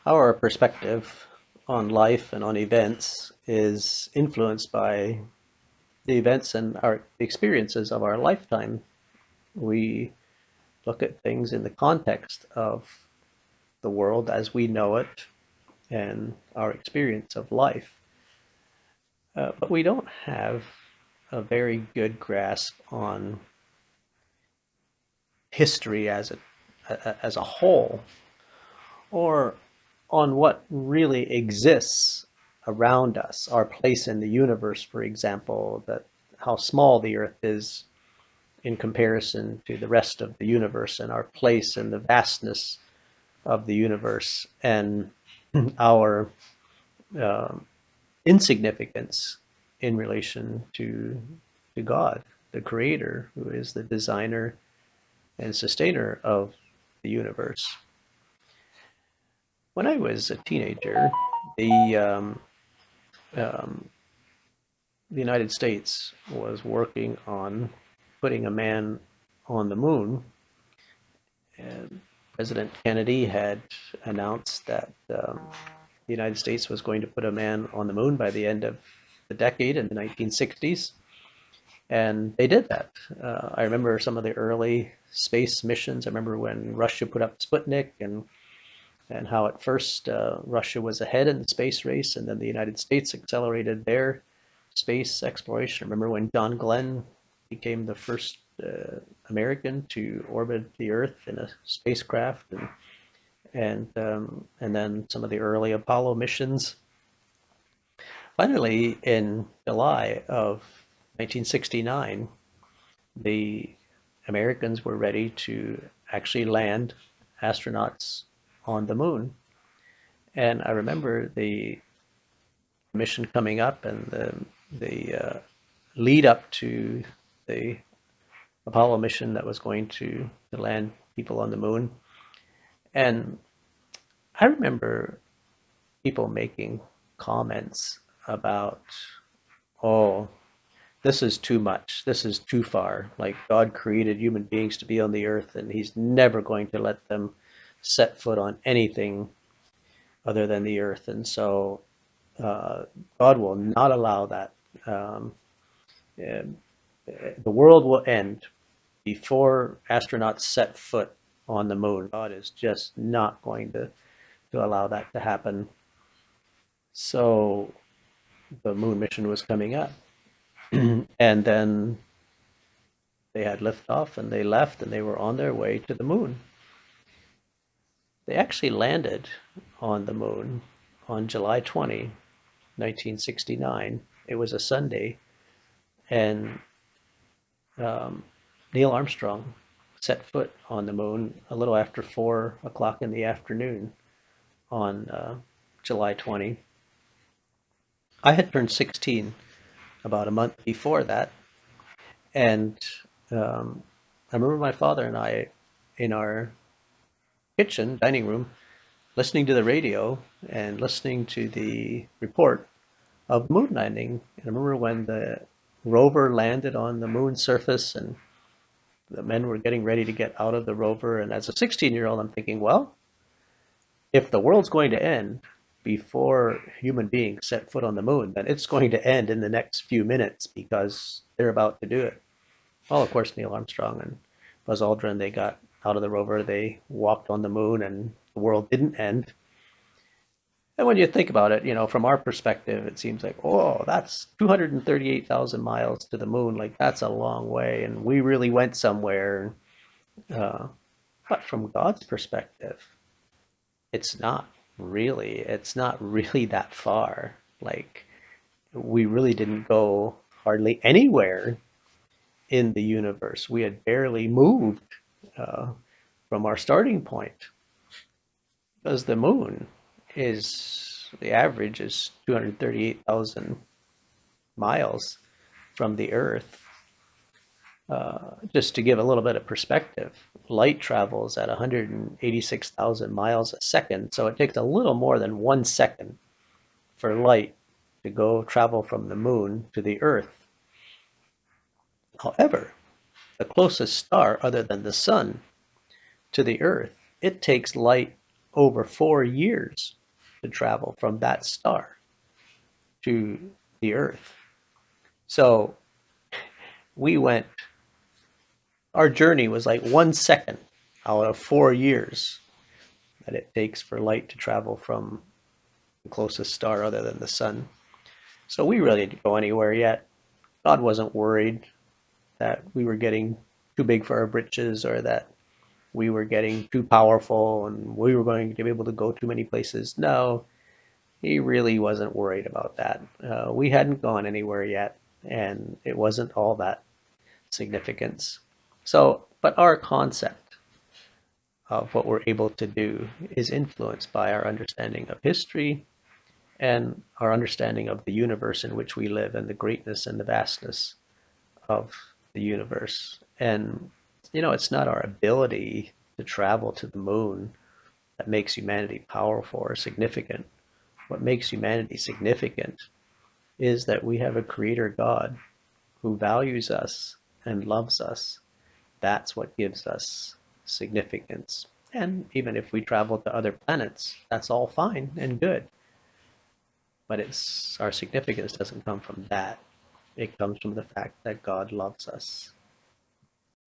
Our perspective on life and on events is influenced by the events and our experiences of our lifetime. We look at things in the context of the world as we know it and our experience of life. But we don't have a very good grasp on history as a whole, or on what really exists around us, our place in the universe, for example, that how small the Earth is in comparison to the rest of the universe, and our place in the vastness of the universe, and our uh, insignificance in relation to God, the Creator, who is the designer and sustainer of the universe. When I was a teenager, the um, the United States was working on putting a man on the moon. And President Kennedy had announced that the United States was going to put a man on the moon by the end of the decade in the 1960s. And they did that. I remember some of the early space missions. I remember when Russia put up Sputnik, and how at first Russia was ahead in the space race, and then the United States accelerated their space exploration. I remember when John Glenn became the first American to orbit the Earth in a spacecraft, and then some of the early Apollo missions. Finally, in July of 1969, the Americans were ready to actually land astronauts on the moon. And I remember the mission coming up and the lead up to the Apollo mission that was going to land people on the moon. And I remember people making comments about, oh, this is too much. This is too far. Like God created human beings to be on the earth, and He's never going to let them set foot on anything other than the earth. And so God will not allow that. Um, the world will end before astronauts set foot on the moon. God is just not going to allow that to happen. So the moon mission was coming up. And then they had liftoff and they left and they were on their way to the moon. They actually landed on the moon on July 20, 1969. It was a Sunday, and um, Neil Armstrong set foot on the moon a little after 4 o'clock in the afternoon on July 20. I had turned 16 about a month before that, and um, I remember my father and I in our kitchen dining room listening to the radio and listening to the report of moon landing. And I remember when the rover landed on the moon surface and the men were getting ready to get out of the rover. And as a 16-year-old, I'm thinking, well, if the world's going to end before human beings set foot on the moon, then it's going to end in the next few minutes because they're about to do it. Well, of course, Neil Armstrong and Buzz Aldrin, they got out of the rover, they walked on the moon, and the world didn't end. And when you think about it, from our perspective, it seems like, oh, that's 238,000 miles to the moon. Like, that's a long way. And we really went somewhere. Uh, but from God's perspective, it's not really that far. Like, we really didn't go hardly anywhere in the universe. We had barely moved uh, from our starting point because the moon the average is 238,000 miles from the Earth. Just to give a little bit of perspective, light travels at 186,000 miles a second, so it takes a little more than 1 second for light to go travel from the moon to the Earth. However, the closest star other than the sun to the Earth, it takes light over 4 years to travel from that star to the Earth. So we went, our journey was like 1 second out of 4 years that it takes for light to travel from the closest star other than the sun. So we really didn't go anywhere yet. God wasn't worried that we were getting too big for our britches or that we were getting too powerful and we were going to be able to go too many places. No, he really wasn't worried about that. We hadn't gone anywhere yet, and it wasn't all that significance. So, but our concept of what we're able to do is influenced by our understanding of history and our understanding of the universe in which we live and the greatness and the vastness of the universe. And, it's not our ability to travel to the moon that makes humanity powerful or significant. What makes humanity significant is that we have a creator God who values us and loves us. That's what gives us significance. And even if we travel to other planets, that's all fine and good. But our significance doesn't come from that. It comes from the fact that God loves us.